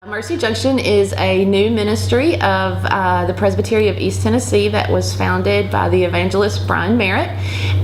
Mercy Junction is a new ministry of the Presbytery of East Tennessee that was founded by the evangelist Brian Merritt,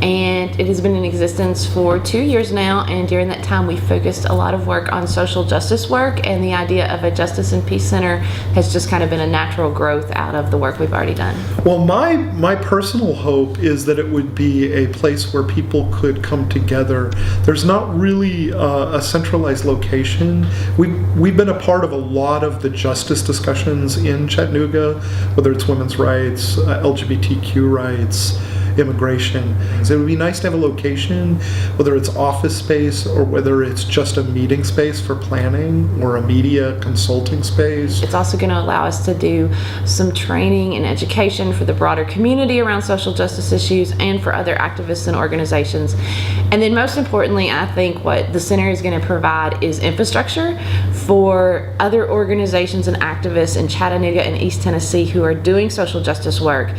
and it has been in existence for 2 years now, and during that time we focused a lot of work on social justice work, and the idea of a Justice and Peace Center has just kind of been a natural growth out of the work we've already done. Well, my personal hope is that it would be a place where people could come together. There's not really a centralized location. We've been a part of a lot of the justice discussions in Chattanooga, whether it's women's rights, LGBTQ rights, immigration. So it would be nice to have a location, whether it's office space or whether it's just a meeting space for planning or a media consulting space. It's also going to allow us to do some training and education for the broader community around social justice issues and for other activists and organizations. And then most importantly, I think what the center is going to provide is infrastructure for other organizations and activists in Chattanooga and East Tennessee who are doing social justice work.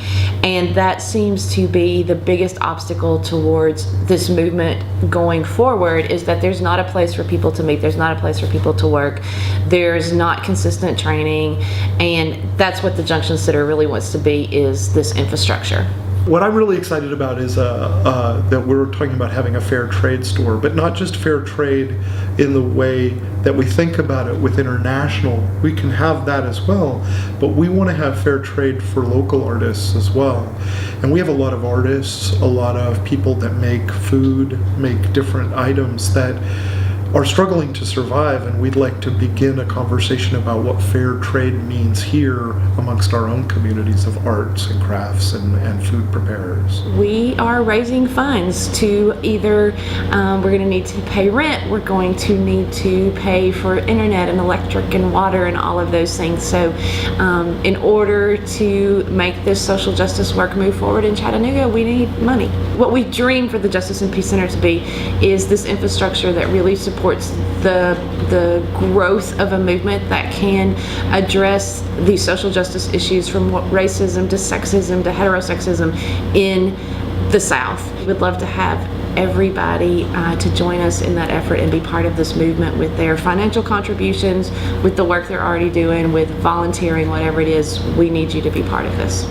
And that seems to be the biggest obstacle towards this movement going forward, is that there's not a place for people to meet, there's not a place for people to work, there's not consistent training, and that's what the Junction Center really wants to be, is this infrastructure. What I'm really excited about is that we're talking about having a fair trade store, but not just fair trade in the way that we think about it with international. We can have that as well, but we want to have fair trade for local artists as well. And we have a lot of artists, a lot of people that make food, make different items that are struggling to survive, and we'd like to begin a conversation about what fair trade means here amongst our own communities of arts and crafts and food preparers. We are raising funds to either, we're going to need to pay rent, we're going to need to pay for internet and electric and water and all of those things. So in order to make this social justice work move forward in Chattanooga, we need money. What we dream for the Justice and Peace Center to be is this infrastructure that really supports the growth of a movement that can address these social justice issues, from racism to sexism to heterosexism in the South. We would love to have everybody to join us in that effort and be part of this movement with their financial contributions, with the work they're already doing, with volunteering, whatever it is. We need you to be part of this.